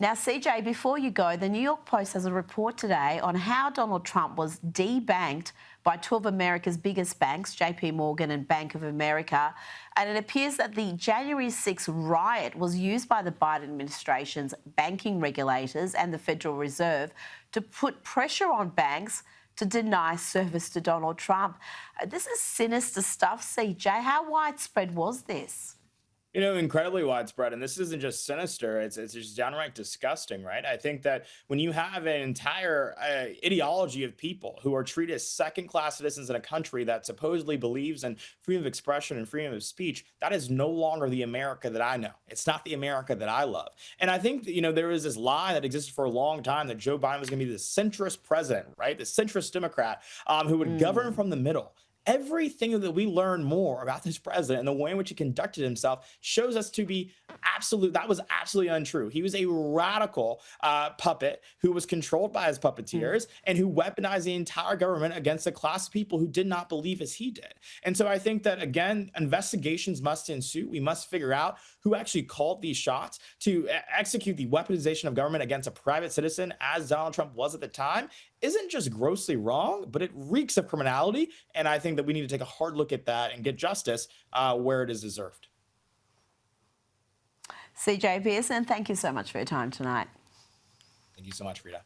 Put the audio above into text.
Now, CJ, before you go, the New York Post has a report today on how Donald Trump was debanked by two of America's biggest banks, JP Morgan and Bank of America. And it appears that the January 6th riot was used by the Biden administration's banking regulators and the Federal Reserve to put pressure on banks to deny service to Donald Trump. This is sinister stuff, CJ. How widespread was this? Incredibly widespread. And this isn't just sinister, it's just downright disgusting, right? I think that when you have an entire ideology of people who are treated as second-class citizens in a country that supposedly believes in freedom of expression and freedom of speech, that is no longer the America that I know. It's not the America that I love. And I think that, there is this lie that existed for a long time that Joe Biden was going to be the centrist president, right? The centrist Democrat who would govern from the middle. Everything that we learn more about this president and the way in which he conducted himself shows us to be that was absolutely untrue. He was a radical puppet who was controlled by his puppeteers and who weaponized the entire government against a class of people who did not believe as he did. And so I think that, again, investigations must ensue. We must figure out who actually called these shots to execute the weaponization of government against a private citizen, as Donald Trump was at the time. Isn't just grossly wrong, but it reeks of criminality. And I think that we need to take a hard look at that and get justice where it is deserved. CJ Pearson, thank you so much for your time tonight. Thank you so much, Rita.